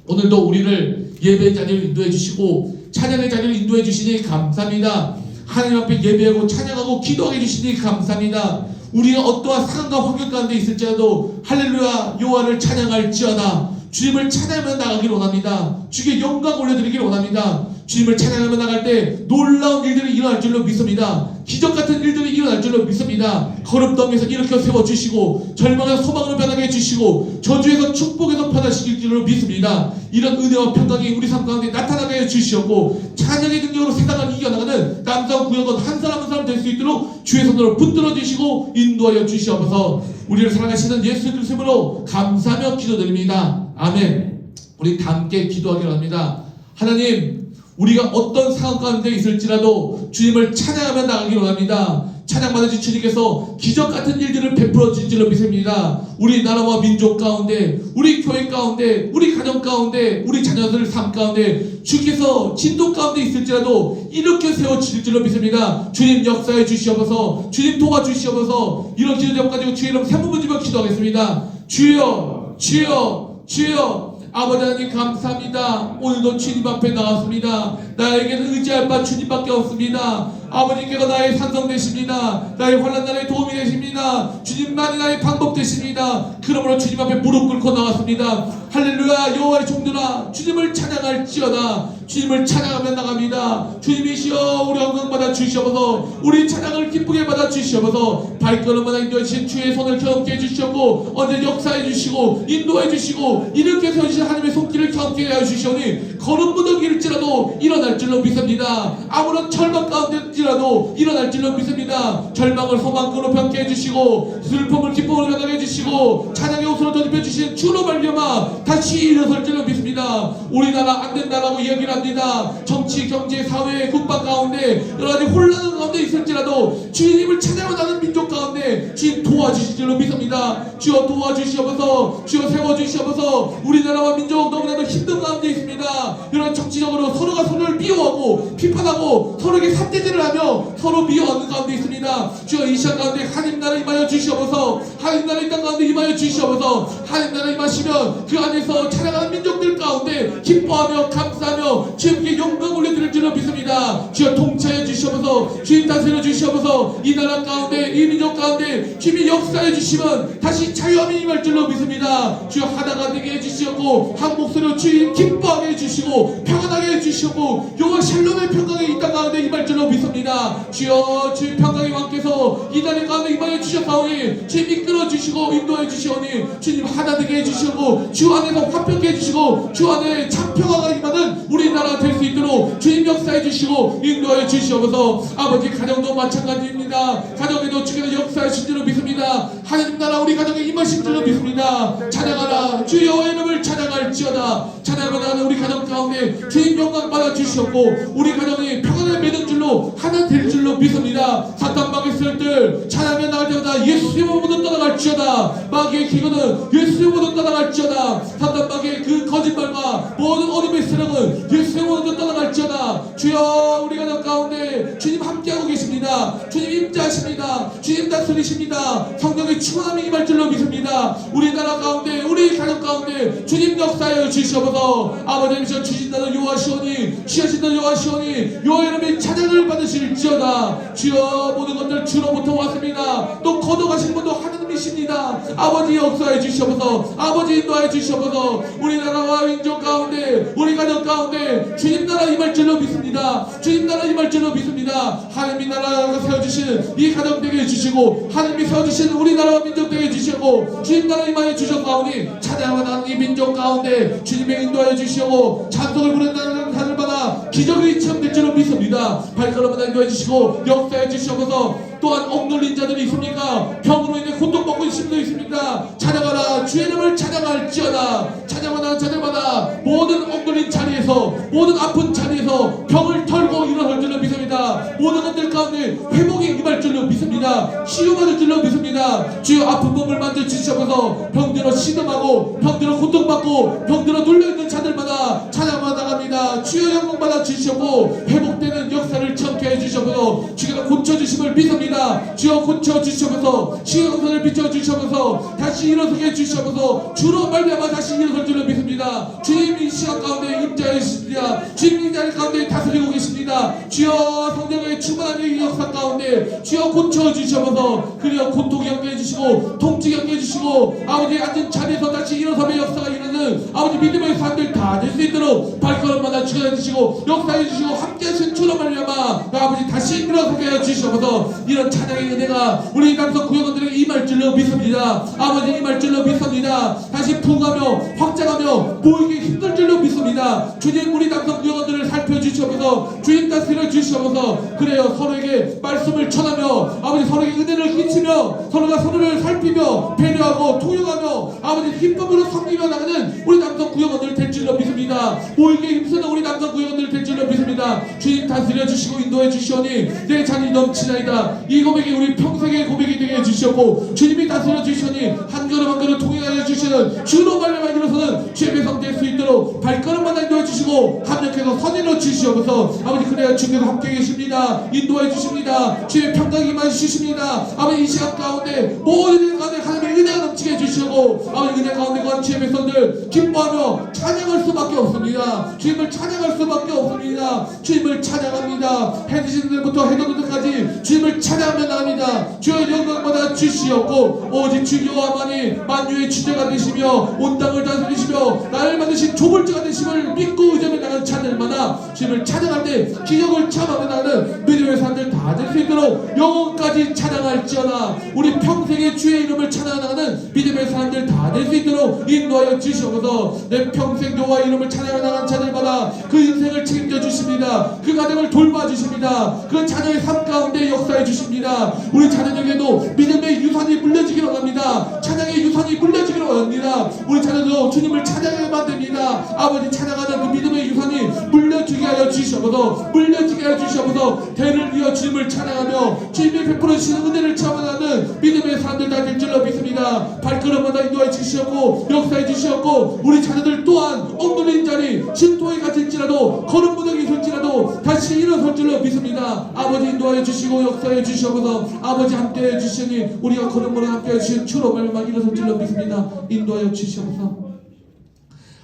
오늘도 우리를 예배의 자리를 인도해 주시고 찬양의 자리를 인도해 주시니 감사합니다. 하나님 앞에 예배하고 찬양하고 기도하게 해주시니 감사합니다. 우리가 어떠한 상황과 환경 가운데 있을지라도 할렐루야 여호와를 찬양할지어다. 주님을 찬양하며 나가기를 원합니다. 주께 영광 올려드리기를 원합니다. 주님을 찬양하며 나갈 때 놀라운 일들이 일어날 줄로 믿습니다. 기적 같은 일들이 일어날 줄로 믿습니다. 거듭덤에서 일으켜 세워주시고 절망에서 소망으로 변하게 해주시고 저주에서 축복에서 변화시킬 줄로 믿습니다. 이런 은혜와 평강이 우리 삶 가운데 나타나게 해주시었고 찬양의 능력으로 세상을 이겨나가는 남성 구역원 한 사람 한 사람 될 수 있도록 주의 손으로 붙들어 주시고 인도하여 주시옵소서. 우리를 사랑하시는 예수 그리스도로 감사하며 기도드립니다. 아멘. 우리 다 함께 기도하기를 합니다. 하나님, 우리가 어떤 상황 가운데 있을지라도 주님을 찬양하며 나가기를 원합니다. 찬양받으신 주님께서 기적 같은 일들을 베풀어 주실 줄로 믿습니다. 우리 나라와 민족 가운데, 우리 교회 가운데, 우리 가정 가운데, 우리 자녀들 삶 가운데 주께서 진도 가운데 있을지라도 이렇게 세워 주실 줄로 믿습니다. 주님 역사해 주시옵소서. 주님 도와주시옵소서. 이런 기도 제목 가지고 주의 이름 세 번 부르짖어 기도하겠습니다. 주여, 주여, 주여. 아버지 하나님 감사합니다. 오늘도 주님 앞에 나왔습니다. 나에게는 의지할 바 주님밖에 없습니다. 아버지께서 나의 산성 되십니다. 나의 환난 날에 도움이 되십니다. 주님만이 나의 방법 되십니다. 그러므로 주님 앞에 무릎 꿇고 나왔습니다. 할렐루야. 여호와의 종들아 주님을 찬양할지어다. 주님을 찬양하며 나갑니다. 주님이시여 우리 영광 받아 주시옵소서. 우리 찬양을 기쁘게 받아 주시옵소서. 발걸음마다 인도하신 주의 손을 경험케 해주시옵고 언제 역사해 주시고 인도해 주시고 이렇게 세우신 하나님의 손길을 경험케 하여 주시오니 걸음 무더기일지라도 일어날 줄로 믿습니다. 아무런 절망 가운데일지라도 일어날 줄로 믿습니다. 절망을 소망으로 변케 해주시고 슬픔을 기쁨으로 변하게 해주시고 찬양의 옷으로 덧입혀 주신 주로 말미암아 다시 일어설 줄로 믿습니다. 우리나라 안 된다라고 이야기를 합니다. 정치, 경제, 사회, 국방 가운데 여러 가지 혼란 가운데 있을지라도 주님을 찬양하는 민족 가운데 주님 도와주실 줄로 믿습니다. 주여 도와주시옵소서. 주여 세워주시옵소서. 우리나라와 민족 너무나도 힘든 가운데 있습니다. 이런 정치적으로 서로가 서로를 미워하고 비판하고 서로에게 삿대질을 하며 서로 미워하는 가운데 있습니다. 주여 이 시간 가운데 하나님 나라 임하여 주시옵소서. 하나님 나라 이 땅 가운데 임하여 주시옵소서. 하나님 나라 임하시면 그 안에서 찬양하는 민족들 가운데 기뻐하며 감사하며 주님께 영광 올려드릴 줄로 믿습니다. 주여 통치하여 주시옵소서. 주님 다스려 주시옵소서. 이 나라 가운데 이 민족 가운데 주님이 역사해 주시면 다시 자유함이 임할 줄로 믿습니다. 주여 하나가 되게 해주시옵고 한 목소리로 주님 기뻐하게 해주시고 평안하게 해주시옵고 여호와 샬롬의 평강이 이 땅 가운데 임할 줄로 믿습니다. 주여 주님 평강의 왕께서 이 나라 가운데 임하여 주셨사오니 주님 이끌어 주시고 인도해 주시오니 주님 하나 되게 해주시고 주 안에서 화평케 해주시고 주 안에 참평화가 임하는 우리나라 될 수 있도록 주님 역사해 주시고 인도해 주시옵소서. 아버지 가정도 마찬가지입니다. 가정에도 주께서 역사하신 줄로 믿습니다. 하나님 나라 우리 가정에 임하신 줄로 믿습니다. 찬양하라 주 여호와의 이름을 찬양할지어다. 찬양하는 우리 가정 가운데 주님 영광 받아 주시옵고 우리 가정이 평안을 맺은 줄로 하나 될 줄로 믿습니다. 사탄 마귀의 쓸들 찬양하며 나갈 때마다 예수의 몸으로 떠나갈지어다. 마귀의 기근은 예수의 몸으로 떠나갈지어다. 사탄 마귀의 그 거짓말과 모든 어둠의 세력은 예수의 몸으로 떠나갈지어다. 주여 우리 가정 가운데 주님 함께하고 계십니다. 주님 임재하십니다. 주님 다스리십니다. 성령의 충만함이 임할 줄로 믿습니다. 우리나라 가운데 우리 가정 가운데 주님 역사하여 주시옵소서. 아버지께서 주신다는 여호와시오니 주신다는 여호와시오니 여호와 이름의 찬양을 받으실지어다. 주여 모든 것들 주로부터 왔습니다. 또 거둬가신 분도 하나님이십니다. 아버지 역사해 주시옵소서. 아버지 인도해 주시옵소서. 우리나라와 민족 가운데 우리 가정 가운데 주님 나라 임할 줄로 믿습니다. 주님 나라 임할 줄로 믿습니다. 하나님이 나라가 세워주신 이 가정 되게 해주시고 하나님이 세워주신 우리나라와 민족 되게 해주시고 주님 나라 임하여 주셨사오니 찬양하는 이 민족 가운데 주님의 인도하여 주시고 찬송을 부른다는 하늘마다 기적이 체험될 줄로 믿습니다. 발걸음마다 인도해 주시고 역사해 주시옵소서. 또한 억눌린 자들이 있습니까? 병으로 인해 고통받고 있는 분도 있습니다. 찬양하라 주의 이름을 찬양할지어다. 찬양하는 자들마다 모든 억눌린 자리에서 모든 아픈 자리에서 병을 털고 일어설 줄로 믿습니다. 모든 것들 가운데 회복이 임할 줄로 믿습니다. 치유받을 줄로 믿습니다. 주여 아픈 몸을 만져주시옵소서. 병들어 시름하고 병들어 고통받고 병들어 눌려있는 자들마다 찬양만 나갑니다. 주여 영광받아 주시옵고 회복되는 역사를 체험케 해주시옵소서. 주께서 고쳐주심을 믿습니다. 주여 고쳐주시옵소서. 시간선을 비춰주시옵소서. 다시 일어서게 해주시옵소서. 주로 말미암아 다시 일어설 줄로 믿습니다. 주님 이 시간 가운데 임재하십니다. 주님 이 자리 가운데 다스리고 계십니다. 주여 성령의 충만한 이 역사 가운데 주여 고쳐주시옵소서. 그리어 고통이 함께 해주시고 통증이 함께 해주시고 아버지 앉은 자리에서 다시 일어서며 역사가 이루는 아버지 믿음의 사람들 다 될 수 있도록 발걸음마다 주셔주시고 역사해주시고 함께하신 주로 말미암아 아버지 다시 일어서게 해주시옵소서. 이런 찬양의 은혜가 우리 남성 구역원들에게 임할 줄로 믿습니다. 아버지 임할 줄로 믿습니다. 다시 부흥하며 확장하며 모이기 힘들 줄로 믿습니다. 주님 우리 남성 구역원들을 살펴주시옵소서. 주님 다스려 주시옵소서. 그래요 서로에게 말씀을 전하며 아버지 서로에게 은혜를 끼치며 서로가 서로를 살피며 배려하고 통용하며 아버지 기쁨으로 섬기며 나가는 우리 남성 구역원들 될 줄로 믿습니다. 모이기에 힘쓰는 우리 남성 구역원들 될 줄로 믿습니다. 주님 다스려 주시고 인도해 주시오니 내 잔이 넘치나이다. 이 고백이 우리 평생의 고백이 되게 해주시옵고 주님이 다스려 주시오니 한 걸음 한 걸음 통행하여 주시는 주로 말미암아 일어서는 주의 백성 될 수 있도록 발걸음마다 인도해 주시옵소서. 주시고 합력해서 선인을 주시옵소서. 아버지 그래야 주께서 함께 계십니다. 인도해 주십니다. 주의 평강이 임하여 주십니다. 아버지 이 시간 가운데 모든 일 가운데 하나님의 은혜가 넘치게 해주시고 아버지 은혜 가운데 거한 주의 백성들 기뻐하며 찬양할 수밖에 없습니다. 주님을 찬양할 수밖에 없습니다. 주님을 찬양합니다. 해 드시는 데부터 해 돋는 데까지 주님을 찬양하며 나갑니다. 주여 영광받아 주시옵고 오직 주 여호와만이 만유의 주제가 되시며 온 땅을 다스리시며 나를 만드신 조물주가 되심을 믿고 의지하며 나가는 자들마다 주님을 찬양할 때 기적을 참하며 나가는 믿음의 사람들 다 될 수 있도록 영원까지 찬양할지어다. 우리 평생에 주의 이름을 찬양하는 믿음의 사람들 다 될 수 있도록 인도하여 주시옵소서. 내 평생 여호와 이름을 찬양하며 나가는 자들마다 그 인생을 책임져 주십니다. 그 가정을 돌봐 주십니다. 그 자녀의 삶 가운데 역사해 주십니다. 우리 자녀에게도 믿음의 유산이 물려지기를 원합니다. 찬양의 유산이 물려지기를 원합니다. 우리 자녀도 주님을 찬양해야만 됩니다. 아버지 찬양하는 그 믿음의 유산이 물려주게 하여 주시옵소서. 물려지게 하여 주시옵소서. 대를 위하여 주님을 찬양하며 주님이 베풀어 주시는 은혜를 체험하는 믿음의 사람들 다 될 줄로 믿습니다. 발걸음마다 인도해 주시옵고 역사해 주시옵고 우리 자녀들 또한 엉뚱인 자리 진토에 갇힐지라도 걸음 무덤이 있을지라도 다시 일어설 줄로 믿습니다. 아버지 인도하여 주시고 역사해 주시옵소서. 아버지 함께해 주시니 우리가 걸음으로 함께해 주신 주로 말만 일어설 줄로 믿습니다. 인도하여 주시옵소서.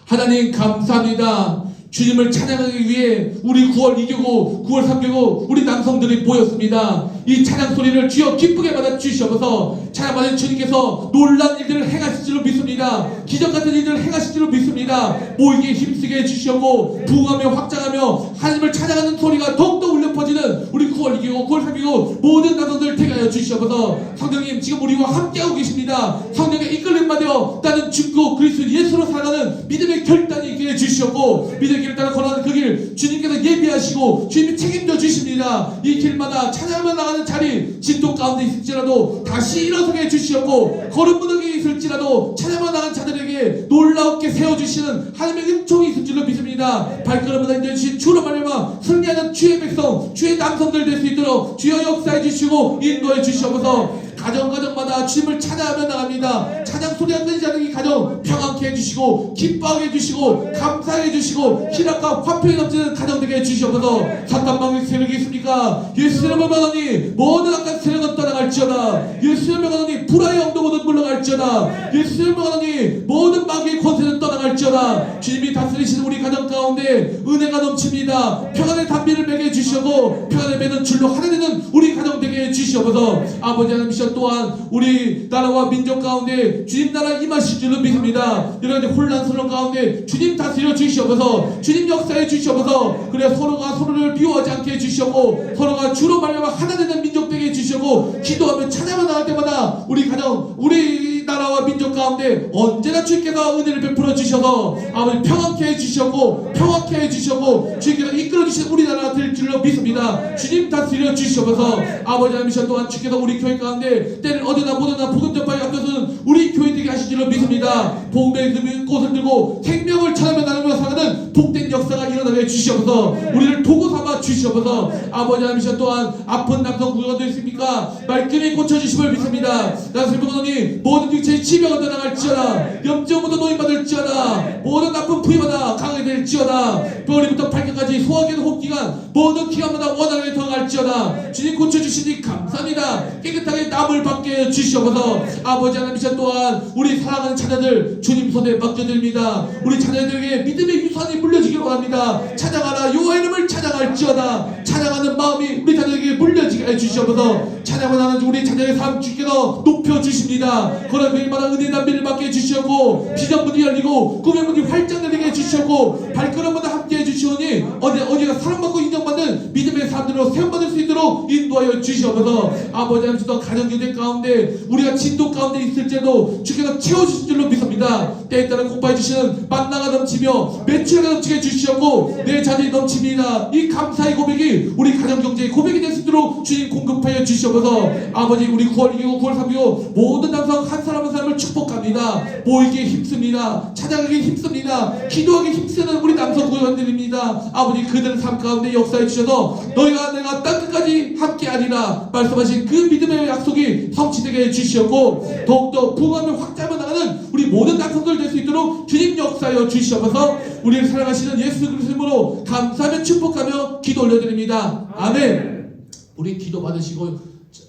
하나님 감사합니다. 주님을 찬양하기 위해 우리 9월 2교구 9월 3교구 우리 남성들이 모였습니다. 이 찬양 소리를 주여 기쁘게 받아 주시옵소서. 찬양받은 주님께서 놀라운 일들을 행하실 줄로 믿습니다. 기적 같은 일들을 행하실 줄로 믿습니다. 모이게 힘쓰게 해주시옵고 부흥하며 확장하며 하나님을 찬양하는 소리가 더욱더 울려 퍼지는 우리 9월 2교구 9월 3교구 모든 남성들 택 하여 주시옵소서. 성령님 지금 우리와 함께하고 계십니다. 성령의 이끌림 받아 나는 죽고 그리스도 예수로 살아가는 믿음의 결단이 있게 해주시옵고 믿음의 길을 따라 걸어가는 그 길 주님께서 예비하시고 주님이 책임져 주십니다. 이 길마다 찬양하며 나가는 자리 진도 가운데 있을지라도 다시 일어서게 해주시옵고 걸음 무덤이 있을지라도 찬양하며 나가는 자들에게 놀라웠게 세워주시는 하나님의 은총이 있을 줄로 믿습니다. 발걸음마다 인도해주신 주로 말미암아 승리하는 주의 백성 주의 남성들 될 수 있도록 주여 역사해 주시고 인도해 주시옵소서. 가정마다 주님을 찬양하며 나갑니다. 찬양 소리가 끊이지 않는 이 가정 평안케 해주시고 기뻐하게 해주시고 감사하게 해주시고 희락과 화평이 넘치는 가정 되게 해주시옵소서. 사탄방의 세력이 있습니까? 예수 이름을 받으니 모든 악한 세력은 떠나갈지어다. 예수 이름을 받으니 불화의 영도 모두 물러갈지어다. 예수 이름을 받으니 모든 마귀의 권세는 떠나갈지어다. 주님이 다스리시는 우리 가정 가운데 은혜가 넘칩니다. 평안의 담비를 매게 해주시고 평안의 매는 줄로 하나 되는 우리 가정 되게 해주시옵소서. 아버지 하나님 미션 또한 우리 나라와 민족 가운데 주님 나라 임하실 줄로 믿습니다. 이런 혼란스러운 가운데 주님 다스려 주시옵소서. 주님 역사해 주시옵소서. 그래 서로가 서로를 미워하지 않게 해주시옵고 서로가 주로 말미암아 하나 되는 민족 되게 해주시옵고 기도하며 찬양을 나갈 때마다 우리 가정 우리 나라와 민족 가운데 언제나 주께서 은혜를 베풀어 주셔서 아버지 평안케 해주시옵고 평안케 해주시옵고 주께서 이끌어 주신 우리나라가 될 줄로 믿습니다. 주님 다스려 주시옵소서. 아버지 하나님 미션 또한 주께서 우리 교회 가운데 때를 어디나 보거나 복음 전파에 앞서서는 우리 교회 되게 하실 줄로 믿습니다. 복음의 꽃을 들고 생명을 전하며 나누며 살아가는 복된 역사가 일어나게 해주시옵소서. 우리를 도구 삼아 주시옵소서. 아버지 하나님 미션 또한 아픈 남성 구조가 있습니까? 말끔히 고쳐주심을 믿습니다. 나슬 부모님 모든 육체의 치명을 떠나갈지어다. 염증부터 노인받을지어다. 모든 나쁜 부위마다 강하게 될지어다. 머리부터 발끝까지 소화기관 호흡기관 모든 기관마다 원활하게 들어갈지어다. 주님 고쳐주시니 감사합니다. 깨끗하게 남을 받게 해주시옵소서. 아버지 하나님 미션 또한 우리 사랑하는 자녀들 주님 손에 맡겨드립니다. 우리 자녀들에게 믿음의 유산이 물려지기를 원합니다. 찬양하라 여호와 이름을 찬양할지어다. 찬양하는 마음이 우리 자녀에게 물려지게 해주시옵소서. 찬양을 하는 우리 자녀의 삶 주께서 높여주십니다. 그런 그일마다 은혜 담비를 받게 해주시옵고 비전문이 열리고 꿈의 문이 활짝 열리게 해주시옵고 발걸음마다 함께 해주시오니 어디가 사랑받고 인정받는 믿음의 사람들로 세움받을 수 있도록 인도하여 주시옵소서. 아버지 하나님 또 가정교대 가운데 우리가 진도 가운데 있을지라도 주께서 채워주실 줄로 믿습니다. 때에 따라 공부해 주시는 만나가 넘치며 매출가 넘치게 해주시옵고 내 자녀이 넘칩니다. 이 감사의 고백이 우리 가정경제의 고백이 될 수 있도록 주님 공급하여 주시옵소서. 아버지 우리 9월 2교 9월 3교 모든 남성 한 사람 한 사람을 축복합니다. 모이기에 힘씁니다. 찬양하기에 힘씁니다. 기도하기에 힘쓰는 우리 남성 구원들입니다. 아버지 그들의 삶 가운데 역사해 주셔서 너희가 내가 땅끝까지 함께하리라 말씀하신 그 믿음의 약속이 성취되게 해주시옵고 더욱더 부흥하며 확장하며 나가는 우리 모든 남성들 될 수 있도록 주님 역사하여 주시옵소서. 우리를 사랑하시는 예수 그리스도의 이름으로 감사하며 축복하며 기도 올려드립니다. 아멘. 우리 기도 받으시고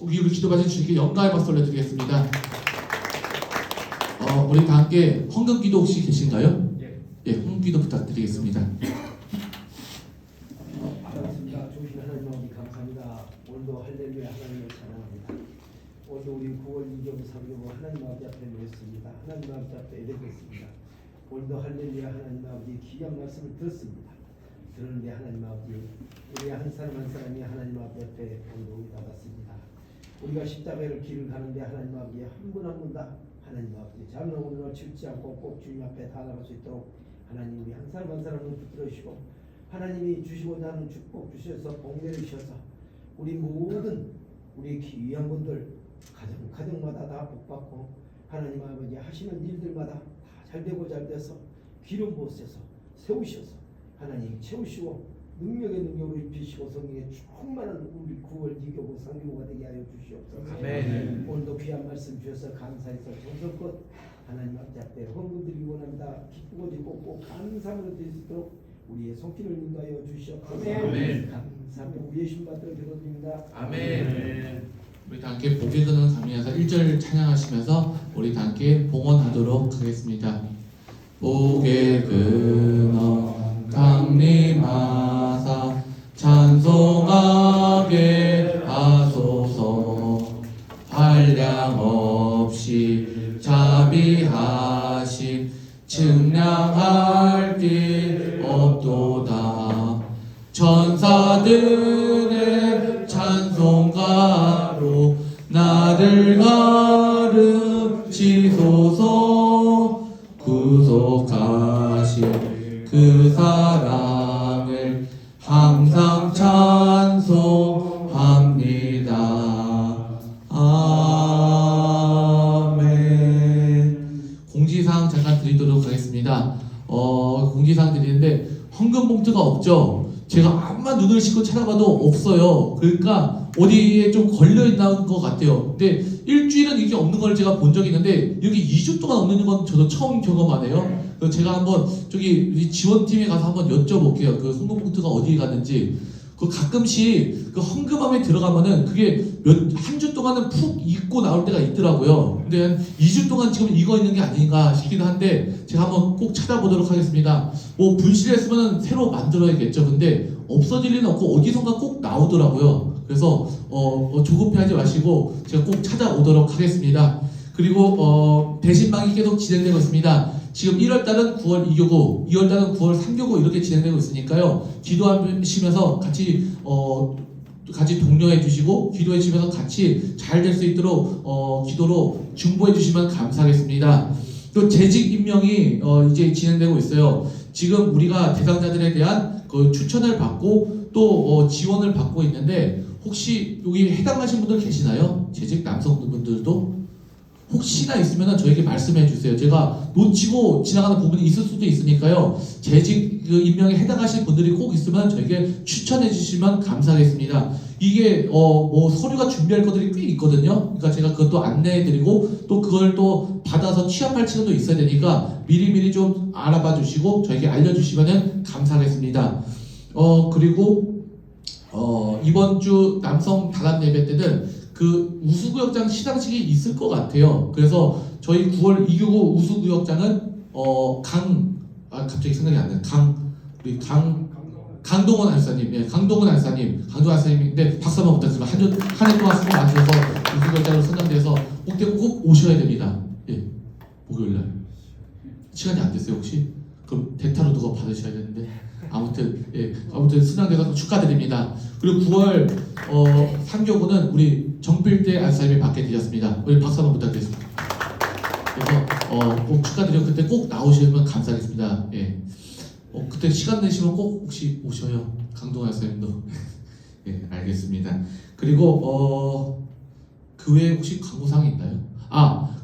우리 기도 받으신 주님께 영광의 박수 올려드리겠습니다. 우리 다 함께 헌금기도 혹시 계신가요? 예, 헌금기도 부탁드리겠습니다. 반갑습니다. 주신 하나님 아버지 감사합니다. 오늘도 할렐루야 하나님을 찬양합니다. 오늘도 우리 9월 2경 3경 하나님 아버지 앞에 모였습니다. 하나님 아버지 앞에 예배했습니다. 오늘도 할렐루야 하나님 아버지 귀한 말씀을 들었습니다. 들었는데 하나님 아버지 우리 한 사람 한 사람이 하나님 아버지 앞에 오늘도 받았습니다. 우리가 십자가의 길을 가는데 하나님 아버지 한 분 한 분 다 하나님 아버지 잠을 오늘로 치우지 않고 꼭 주님 앞에 다 나갈 수 있도록 하나님 우리 한 사람 한 사람을 붙들어 주시고 하나님이 주시고자 하는 축복 주셔서 복내를 주셔서 우리 모든 우리 귀한 분들 가정마다 다 복받고 하나님 아버지 하시는 일들마다 다 잘되고 잘돼서 기름 부으셔서 세우셔서 하나님 채우시고 능력의 능력으로 입히시고 성령의 충만한 우리 9월 2교구 3교구가 되게 하여 주시옵소서. 아멘. 오늘도 귀한 말씀 주셔서 감사해서 정성껏 하나님 앞에 헌금 드리기 원합니다. 기쁘고 즐겁고 꼭 감사함으로 드릴 수 있도록 우리의 손길을 인도하여 주시옵소서. 아멘. 감사합니다. 우리의 신받들어 기도드립니다. 아멘. 우리 다 함께 복의 근원 감리하사 1절 찬양하시면서 우리 다 함께 봉헌하도록 하겠습니다. 복의 근원 감리하사 찬송하게 하소서. 한량 없이 자비하심 측량할 길 없도다. 천사들의 찬송가로 나를 가르치소서. 구속하신 그 사랑을 항상 찬송합니다. 아멘. 공지사항 잠깐 드리도록 하겠습니다. 공지사항 드리는데 헌금 봉투가 없죠. 제가 암만 눈을 씻고 찾아봐도 없어요. 그러니까 어디에 좀 걸려있는 것 같아요. 근데 일주일은 이게 없는 걸 제가 본 적이 있는데 여기 2주 동안 없는 건 저도 처음 경험하네요. 그래서 제가 한번 저기 우리 지원팀에 가서 한번 여쭤볼게요. 그 헌금 봉투가 어디에 갔는지. 그 가끔씩 그 헌금함에 들어가면은 그게 한 주 동안은 푹 잊고 나올 때가 있더라고요. 근데 한 2주 동안 지금 익어 있는 게 아닌가 싶기도 한데 제가 한번 꼭 찾아보도록 하겠습니다. 뭐 분실했으면 새로 만들어야겠죠. 근데 없어질 리는 없고 어디선가 꼭 나오더라고요. 그래서 조급해하지 마시고 제가 꼭 찾아오도록 하겠습니다. 그리고 배신방이 계속 진행되고 있습니다. 지금 1월달은 9월 2교구, 2월달은 9월 3교구 이렇게 진행되고 있으니까요. 기도하시면서 같이 독려해 주시고 기도해 주시면서 같이 잘 될 수 있도록 기도로 중보해 주시면 감사하겠습니다. 또 재직 임명이 이제 진행되고 있어요. 지금 우리가 대상자들에 대한 그 추천을 받고 또 지원을 받고 있는데 혹시 여기 해당하신 분들 계시나요? 재직 남성분들도? 혹시나 있으면 저에게 말씀해 주세요. 제가 놓치고 지나가는 부분이 있을 수도 있으니까요. 재직 그 임명에 해당하실 분들이 꼭 있으면 저에게 추천해 주시면 감사하겠습니다. 이게 뭐 서류가 준비할 것들이 꽤 있거든요. 그러니까 제가 그것도 안내해 드리고 또 그걸 또 받아서 취합할 시간도 있어야 되니까 미리미리 좀 알아봐 주시고 저에게 알려 주시면 감사하겠습니다. 그리고 이번 주 남성 단합 예배 때는 그 우수구역장 시상식이 있을 것 같아요. 그래서 저희 9월 2교구 우수구역장은 갑자기 생각이 안 나요. 강동원 안사님, 예, 강동원 안사님인데 박수 한번 부탁드립니다. 한 해 동안 수고 많으셔서 우수구역장으로 선정돼서 꼭 오셔야 됩니다. 예, 목요일날 시간이 안 됐어요 혹시? 그럼 대타로 누가 받으셔야 되는데. 아무튼 수상돼서 축하드립니다. 그리고 9월 3교구는 우리 정필대 안사님이 받게 되셨습니다. 우리 박수 한번 부탁드리겠습니다. 그래서 꼭 축하드리고 그때 꼭 나오시면 감사하겠습니다. 예. 그때 시간 내시면 꼭 혹시 오셔요. 강동원 안사님도. 예, 알겠습니다. 그리고 그 외에 혹시 광고사항이 있나요?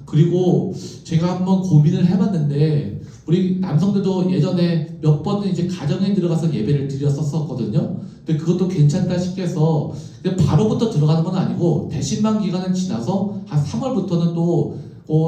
그리고 제가 한번 고민을 해봤는데 우리 남성들도 예전에 몇 번은 이제 가정에 들어가서 예배를 드렸었거든요. 근데 그것도 괜찮다 싶어서 바로부터 들어가는 건 아니고 대신방 기간은 지나서 한 3월부터는 또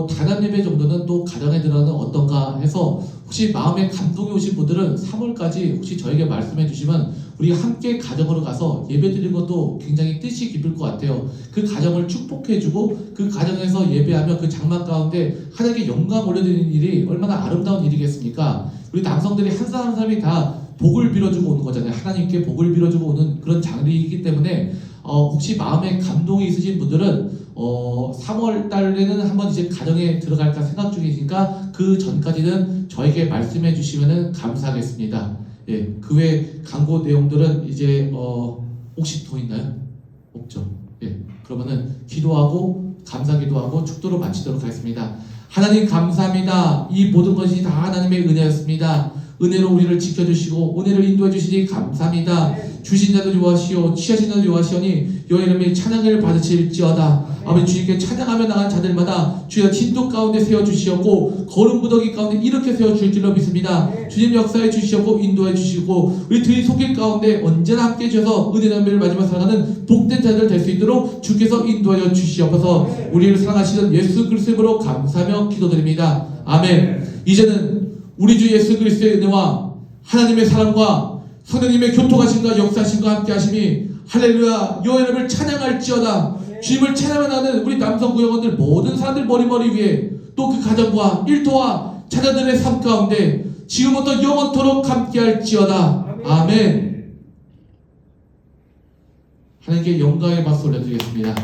단합 예배 정도는 또 가정에 들어가는 어떤가 해서 혹시 마음에 감동이 오신 분들은 3월까지 혹시 저에게 말씀해 주시면 우리 함께 가정으로 가서 예배 드리는 것도 굉장히 뜻이 깊을 것 같아요. 그 가정을 축복해주고 그 가정에서 예배하며 그 장막 가운데 하나님께 영광 올려드리는 일이 얼마나 아름다운 일이겠습니까? 우리 남성들이 한 사람 한 사람이 다 복을 빌어주고 오는 거잖아요. 하나님께 복을 빌어주고 오는 그런 장르이기 때문에 혹시 마음에 감동이 있으신 분들은 3월 달에는 한번 이제 가정에 들어갈까 생각 중이니까 그 전까지는 저에게 말씀해 주시면 감사하겠습니다. 예, 그 외 광고 내용들은 이제 혹시 더 있나요? 없죠. 예, 그러면은 기도하고 감사 기도하고 축도로 마치도록 하겠습니다. 하나님 감사합니다. 이 모든 것이 다 하나님의 은혜였습니다. 은혜로 우리를 지켜주시고 은혜를 인도해 주시니 감사합니다. 주신 자도 요하시오 취하신 자도 요하시오니 여호와 이름의 찬양을 받으실지어다. 아버지 주님께 찬양하며 나간 자들마다 주여 진도 가운데 세워주시었고 거룩 무더기 가운데 이렇게 세워줄 줄로 믿습니다. 주님 역사해 주시었고 인도해 주시고 우리 들이 속길 가운데 언제나 함께 해주셔서 은혜 남매를 마지막 살아가는 복된 자들 될 수 있도록 주께서 인도하여 주시옵소서. 우리를 사랑하시는 예수 그리스도의 이름으로 감사하며 기도드립니다. 아멘. 이제는 우리 주 예수 그리스도의 은혜와 하나님의 사랑과 성령님의 교통하심과 역사하심과 함께 하심이 할렐루야 여호와 이름을 찬양할지어다. 주님을 찬양하는 우리 남성 구역원들 모든 사람들 머리 위에 또 그 가정과 일터와 자녀들의 삶 가운데 지금부터 영원토록 함께할지어다. 아멘. 하나님께 영광의 박수 올려드리겠습니다.